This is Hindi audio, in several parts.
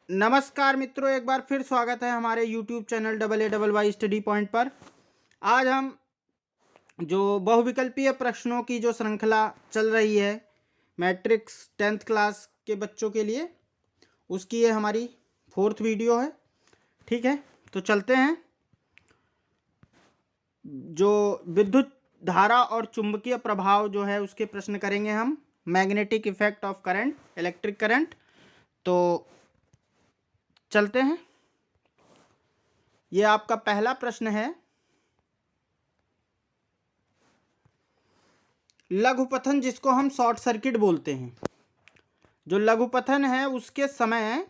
नमस्कार मित्रों, एक बार फिर स्वागत है हमारे YouTube channel AAYY study point पर। आज हम जो बहुविकल्पीय प्रश्नों की जो श्रृंखला चल रही है मैट्रिक्स 10th क्लास के बच्चों के लिए, उसकी ये हमारी 4th वीडियो है। ठीक है, तो चलते हैं। जो विद्युत धारा और चुंबकीय प्रभाव जो है उसके प्रश्न करेंगे हम। Magnetic effect of current, electric current. तो चलते हैं। ये आपका पहला प्रश्न है। लघुपथन, जिसको हम शॉर्ट सर्किट बोलते हैं, जो लघुपथन है उसके समय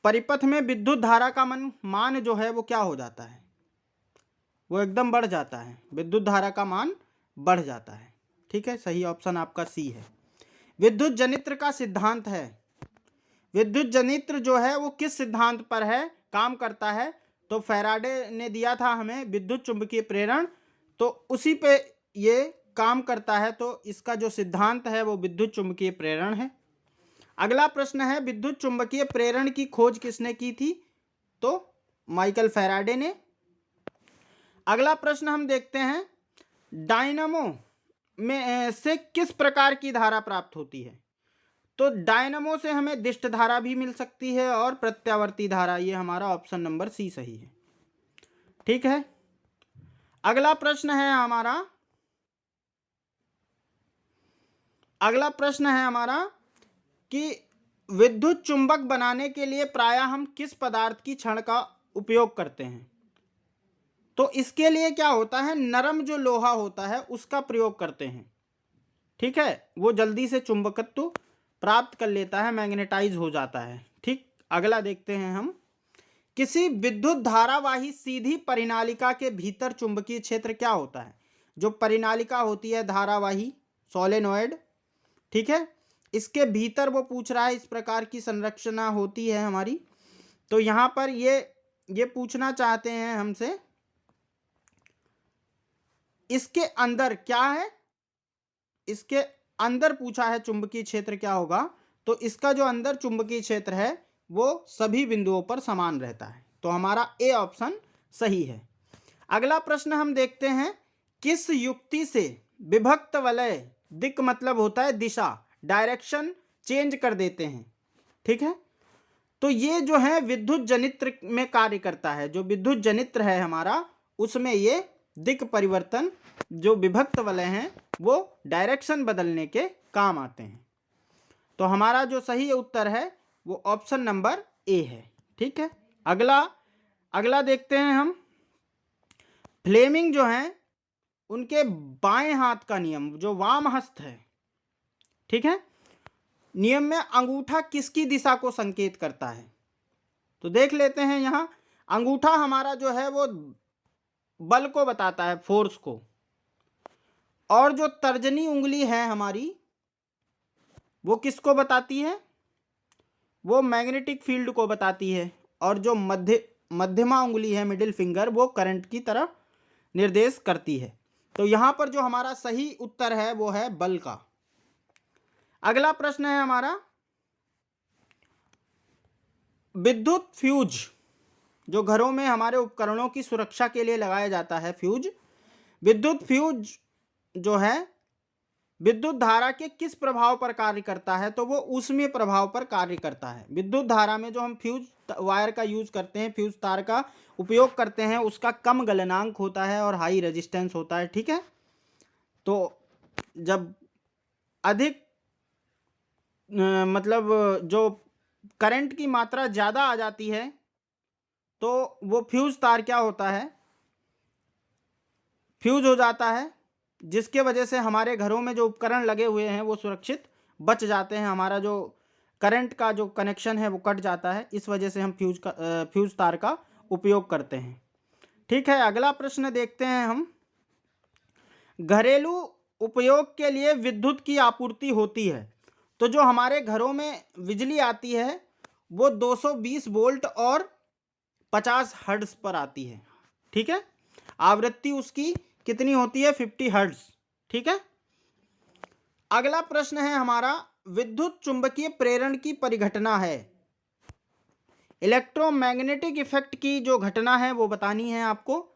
परिपथ में विद्युत धारा का मान जो है वो क्या हो जाता है? वो एकदम बढ़ जाता है। विद्युत धारा का मान बढ़ जाता है। ठीक है, सही ऑप्शन आपका सी है। विद्युत जनित्र का सिद्धांत है। विद्युत जनित्र जो है वो किस सिद्धांत पर है, काम करता है? तो फैराडे ने दिया था हमें विद्युत चुंबकीय प्रेरण, तो उसी पे ये काम करता है। तो इसका जो सिद्धांत है वो विद्युत चुंबकीय प्रेरण है। अगला प्रश्न है, विद्युत चुंबकीय प्रेरण की खोज किसने की थी? तो माइकल फैराडे ने। अगला प्रश्न हम देखते हैं, डायनामो में से किस प्रकार की धारा प्राप्त होती है? तो डायनामो से हमें दिष्ट धारा भी मिल सकती है और प्रत्यावर्ती धारा। ये हमारा ऑप्शन नंबर सी सही है। ठीक है, अगला प्रश्न है हमारा कि विद्युत चुंबक बनाने के लिए प्रायः हम किस पदार्थ की छड़ का उपयोग करते हैं? तो इसके लिए क्या होता है, नरम जो लोहा होता है उसका प्रयोग करते हैं। ठीक है, वो जल्दी से चुंबकत्व प्राप्त कर लेता है, मैग्नेटाइज हो जाता है। ठीक, अगला देखते हैं हम। किसी विद्युत धारावाही सीधी परिनालिका के भीतर चुंबकीय क्षेत्र क्या होता है? जो परिनालिका होती है धारावाही, सोलेनॉइड, ठीक है, इसके भीतर वो पूछ रहा है इस प्रकार की संरचना होती है हमारी। तो यहां पर ये पूछना चाहते हैं हमसे, इसके अंदर क्या है? इसके अंदर पूछा है चुंबकीय क्षेत्र क्या होगा। तो इसका जो अंदर चुंबकीय क्षेत्र है वो सभी बिंदुओं पर समान रहता है। तो हमारा ए ऑप्शन सही है। अगला प्रश्न हम देखते हैं, किस युक्ति से विभक्त वलय, दिक् मतलब होता है दिशा, डायरेक्शन चेंज कर देते हैं? ठीक है, तो ये जो है विद्युत जनित्र में कार्य करता है। जो विद्युत जनित्र है हमारा, उसमें ये दिक् परिवर्तन, जो विभक्त वलय हैं वो डायरेक्शन बदलने के काम आते हैं। तो हमारा जो सही उत्तर है वो ऑप्शन नंबर ए है। ठीक है, अगला देखते हैं हम। फ्लेमिंग जो है उनके बाएं हाथ का नियम, जो वाम हस्त है, ठीक है, नियम में अंगूठा किसकी दिशा को संकेत करता है? तो देख लेते हैं। यहां अंगूठा हमारा जो है वो बल को बताता है, फोर्स को, और जो तर्जनी उंगली है हमारी वो किसको बताती है? वो मैग्नेटिक फील्ड को बताती है। और जो मध्यमा उंगली है, मिडिल फिंगर, वो करंट की तरफ निर्देश करती है। तो यहां पर जो हमारा सही उत्तर है वो है बल का। अगला प्रश्न है हमारा, विद्युत फ्यूज, जो घरों में हमारे उपकरणों की सुरक्षा के लिए लगाया जाता है फ्यूज, विद्युत फ्यूज जो है विद्युत धारा के किस प्रभाव पर कार्य करता है? तो वो ऊष्मीय प्रभाव पर कार्य करता है। विद्युत धारा में जो हम फ्यूज वायर का यूज करते हैं, फ्यूज तार का उपयोग करते हैं, उसका कम गलनांक होता है और हाई रेजिस्टेंस होता है। ठीक है, तो जब अधिक मतलब जो करंट की मात्रा ज़्यादा आ जाती है तो वो फ्यूज तार क्या होता है, फ्यूज हो जाता है, जिसके वजह से हमारे घरों में जो उपकरण लगे हुए हैं वो सुरक्षित बच जाते हैं। हमारा जो करंट का जो कनेक्शन है वो कट जाता है, इस वजह से हम फ्यूज तार का उपयोग करते हैं। ठीक है, अगला प्रश्न देखते हैं हम। घरेलू उपयोग के लिए विद्युत की आपूर्ति होती है। तो जो हमारे घरों में बिजली आती है वो 220 वोल्ट और 50 हर्ट्ज पर आती है। ठीक है, आवृत्ति उसकी कितनी होती है? 50 हर्ट्ज। ठीक है, अगला प्रश्न है हमारा, विद्युत चुंबकीय प्रेरण की परिघटना है। इलेक्ट्रोमैग्नेटिक इफेक्ट की जो घटना है वो बतानी है आपको।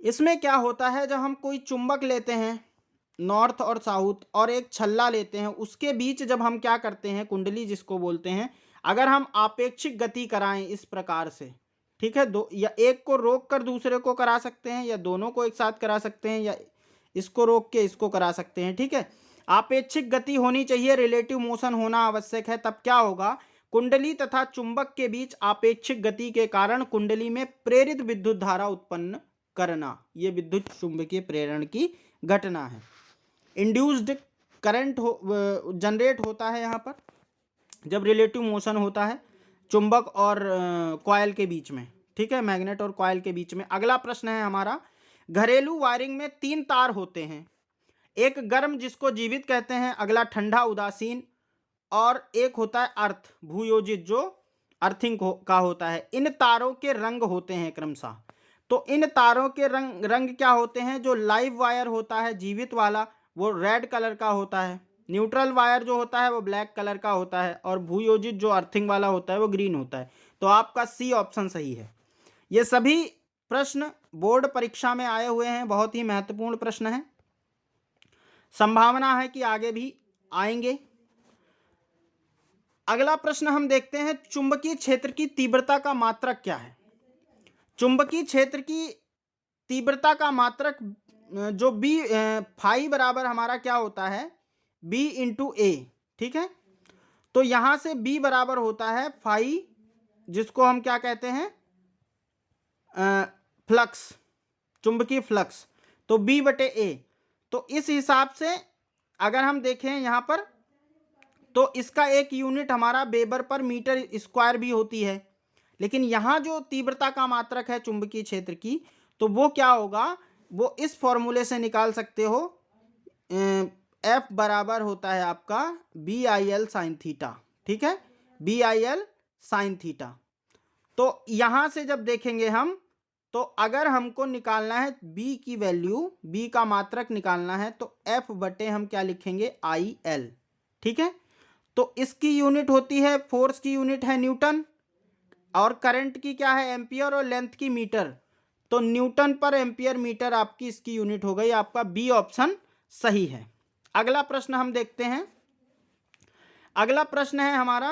इसमें क्या होता है, जब हम कोई चुंबक लेते हैं नॉर्थ और साउथ और एक छल्ला लेते हैं, उसके बीच जब हम क्या करते हैं, कुंडली जिसको बोलते हैं, अगर हम आपेक्षिक गति कराएं इस प्रकार से, ठीक है, दो या एक को रोक कर दूसरे को करा सकते हैं, या दोनों को एक साथ करा सकते हैं, या इसको रोक के इसको करा सकते हैं, ठीक है। आपेक्षिक गति होनी चाहिए, रिलेटिव मोशन होना आवश्यक है। तब क्या होगा, कुंडली तथा चुंबक के बीच आपेक्षिक गति के कारण कुंडली में प्रेरित विद्युत धारा उत्पन्न करना, ये विद्युत चुंबकीय प्रेरण की घटना है। इंड्यूस्ड करंट जनरेट होता है यहाँ पर जब रिलेटिव मोशन होता है चुंबक और कॉइल के बीच में, ठीक है, मैग्नेट और कॉइल के बीच में। अगला प्रश्न है हमारा, घरेलू वायरिंग में 3 तार होते हैं, एक गर्म जिसको जीवित कहते हैं, अगला ठंडा उदासीन, और एक होता है अर्थ भूयोजित जो अर्थिंग का होता है। इन तारों के रंग होते हैं क्रमशः। तो इन तारों के रंग क्या होते हैं, जो लाइव वायर होता है जीवित वाला वो रेड कलर का होता है, न्यूट्रल वायर जो होता है वो ब्लैक कलर का होता है, और भूयोजित जो अर्थिंग वाला होता है वो ग्रीन होता है। तो आपका सी ऑप्शन सही है। ये सभी प्रश्न बोर्ड परीक्षा में आए हुए हैं, बहुत ही महत्वपूर्ण प्रश्न है, संभावना है कि आगे भी आएंगे। अगला प्रश्न हम देखते हैं, चुंबकीय क्षेत्र की तीव्रता का मात्रक क्या है। चुंबकीय क्षेत्र की तीव्रता का मात्रक जो बी फाई बराबर हमारा क्या होता है, बी इंटू ए, ठीक है। तो यहां से बी बराबर होता है फाई, जिसको हम क्या कहते हैं, फ्लक्स, चुंबकीय फ्लक्स, तो बी बटे ए। तो इस हिसाब से अगर हम देखें यहां पर, तो इसका एक यूनिट हमारा वेबर पर मीटर स्क्वायर भी होती है, लेकिन यहां जो तीव्रता का मात्रक है चुंबकीय क्षेत्र की, तो वो क्या होगा, वो इस फॉर्मूले से निकाल सकते हो, एफ बराबर होता है आपका B I L sine theta, ठीक है, B I L sine theta. तो यहां से जब देखेंगे हम, तो अगर हमको निकालना है बी की वैल्यू, बी का मात्रक निकालना है, तो एफ बटे हम क्या लिखेंगे, आई एल, ठीक है। तो इसकी यूनिट होती है, फोर्स की यूनिट है न्यूटन, और करंट की क्या है, एम्पियर, और लेंथ की मीटर। तो न्यूटन पर एम्पियर मीटर आपकी इसकी यूनिट हो गई। आपका बी ऑप्शन सही है। अगला प्रश्न हम देखते हैं। अगला प्रश्न है हमारा,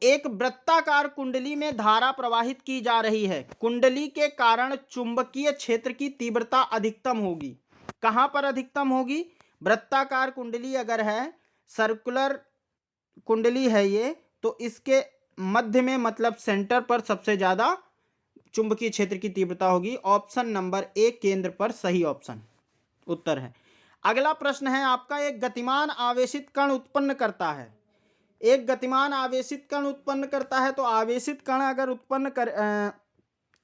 एक वृत्ताकार कुंडली में धारा प्रवाहित की जा रही है, कुंडली के कारण चुंबकीय क्षेत्र की तीव्रता अधिकतम होगी। कहां पर अधिकतम होगी, वृत्ताकार कुंडली अगर है, सर्कुलर कुंडली है ये, तो इसके मध्य में मतलब सेंटर पर सबसे ज्यादा चुंबकीय क्षेत्र की तीव्रता होगी। ऑप्शन नंबर ए केंद्र पर सही ऑप्शन उत्तर है। अगला प्रश्न है आपका, एक गतिमान आवेशित कण उत्पन्न करता है, एक गतिमान आवेशित कण उत्पन्न करता है। तो आवेशित कण अगर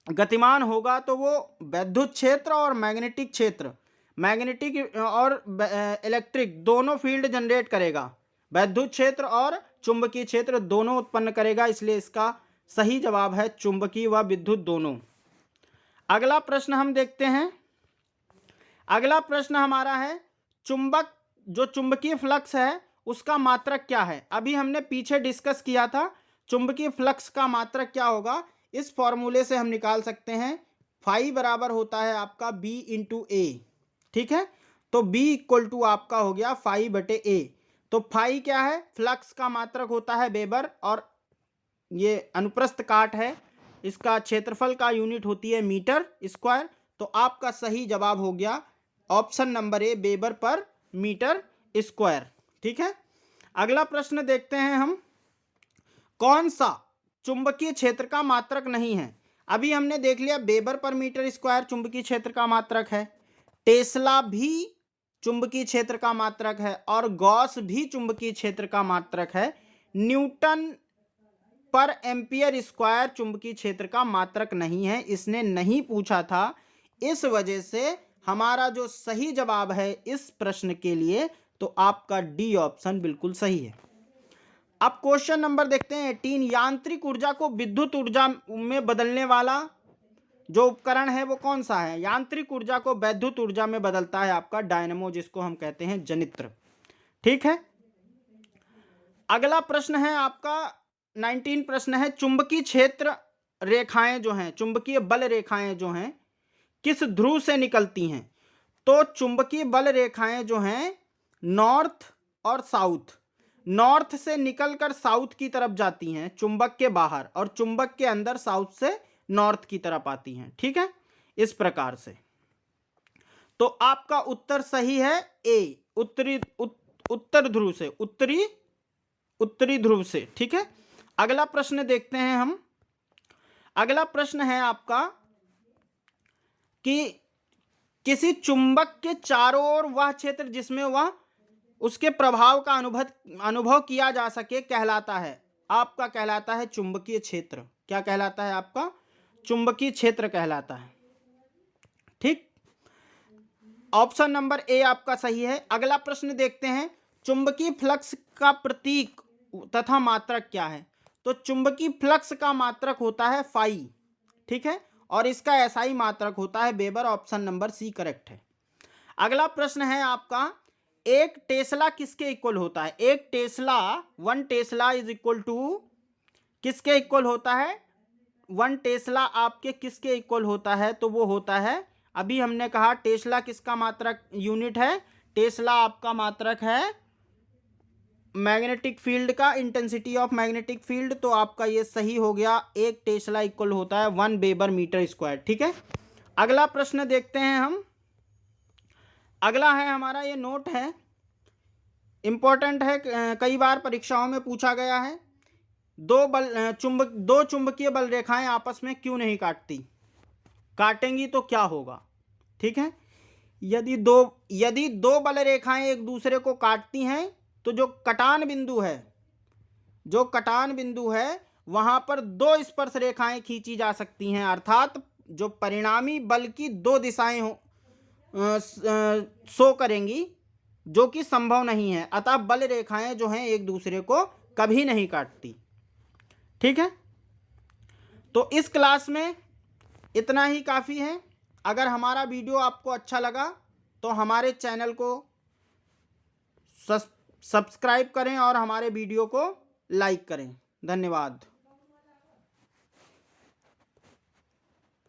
गतिमान होगा तो वो विद्युत क्षेत्र और मैग्नेटिक क्षेत्र, मैग्नेटिक और इलेक्ट्रिक दोनों फील्ड जनरेट करेगा, विद्युत क्षेत्र और चुंबकीय क्षेत्र दोनों उत्पन्न करेगा, इसलिए इसका सही जवाब है चुंबकीय व विद्युत दोनों। अगला प्रश्न हम देखते हैं। अगला प्रश्न हमारा है, चुंबक जो चुंबकीय फ्लक्स है उसका मात्रक क्या है। अभी हमने पीछे डिस्कस किया था, चुंबकीय फ्लक्स का मात्रक क्या होगा, इस फॉर्मूले से हम निकाल सकते हैं, फाई बराबर होता है आपका बी इंटू ए, ठीक है। तो बी इक्वल टू आपका हो गया फाई बटे ए। तो फाई क्या है, फ्लक्स का मात्रक होता है वेबर, और ये अनुप्रस्थ काट है, इसका क्षेत्रफल का यूनिट होती है मीटर स्क्वायर। तो आपका सही जवाब हो गया option number A, weber per metre square, ठीक है। अगला प्रश्न देखते हैं हम, कौन सा चुंबकीय क्षेत्र का मात्रक नहीं है। अभी हमने देख लिया वेबर पर मीटर स्क्वायर चुंबकीय क्षेत्र का मात्रक है, टेस्ला भी चुंबकीय क्षेत्र का मात्रक है, और गॉस भी चुंबकीय क्षेत्र का मात्रक है। न्यूटन पर एम्पियर स्क्वायर चुंबकीय क्षेत्र का मात्रक नहीं है, इसने नहीं पूछा था। इस वजह से हमारा जो सही जवाब है इस प्रश्न के लिए, तो आपका डी ऑप्शन बिल्कुल सही है। अब क्वेश्चन नंबर देखते हैं 18, यांत्रिक ऊर्जा को विद्युत ऊर्जा में बदलने वाला जो उपकरण है वो कौन सा है? यांत्रिक ऊर्जा को वैद्युत ऊर्जा में बदलता है आपका डायनेमो, जिसको हम कहते हैं जनित्र। ठीक है, अगला प्रश्न है आपका 19 प्रश्न है, चुंबकीय क्षेत्र रेखाएं जो हैं, चुंबकीय बल रेखाएं जो हैं किस ध्रुव से निकलती हैं? तो चुंबकीय बल रेखाएं जो हैं नॉर्थ और साउथ, नॉर्थ से निकलकर साउथ की तरफ जाती हैं चुंबक के बाहर, और चुंबक के अंदर साउथ से नॉर्थ की तरफ आती हैं। ठीक है, इस प्रकार से। तो आपका उत्तर सही है ए, उत्तर ध्रुव से, उत्तरी ध्रुव से। ठीक है, अगला प्रश्न देखते हैं हम। अगला प्रश्न है आपका कि किसी चुंबक के चारों ओर वह क्षेत्र जिसमें वह उसके प्रभाव का अनुभव किया जा सके कहलाता है, आपका कहलाता है चुंबकीय क्षेत्र। क्या कहलाता है? आपका चुंबकीय क्षेत्र कहलाता है। ठीक, ऑप्शन नंबर ए आपका सही है। अगला प्रश्न देखते हैं, चुंबकीय फ्लक्स का प्रतीक तथा मात्रक क्या है? तो चुंबकीय फ्लक्स का मात्रक होता है फाई। ठीक है, और इसका एसआई मात्रक होता है weber. Option number C correct है। अगला प्रश्न है आपका, एक टेस्ला किसके इक्वल होता है? एक tesla, 1 tesla is equal to किसके इक्वल होता है? 1 टेस्ला आपके किसके इक्वल होता है? तो वो होता है, अभी हमने कहा टेस्ला किसका मात्रक यूनिट है? टेस्ला आपका मात्रक है मैग्नेटिक फील्ड का, इंटेंसिटी ऑफ मैग्नेटिक फील्ड। तो आपका ये सही हो गया, एक टेस्ला इक्वल होता है 1 वेबर मीटर स्क्वायर। ठीक है, अगला प्रश्न देखते हैं हम। अगला है हमारा, ये नोट है, इंपॉर्टेंट है, कई बार परीक्षाओं में पूछा गया है। दो चुंबकीय बल रेखाएं आपस में क्यों नहीं काटती? काटेंगी तो क्या होगा? ठीक है, यदि दो बल रेखाएं एक दूसरे को काटती हैं तो जो कटान बिंदु है वहां पर 2 स्पर्श रेखाएं खींची जा सकती हैं, अर्थात जो परिणामी बल की 2 दिशाएं शो करेंगी, जो कि संभव नहीं है। अतः बल रेखाएं जो हैं एक दूसरे को कभी नहीं काटती। ठीक है, तो इस क्लास में इतना ही काफ़ी है। अगर हमारा वीडियो आपको अच्छा लगा तो हमारे चैनल को सब्सक्राइब करें और हमारे वीडियो को लाइक करें। धन्यवाद।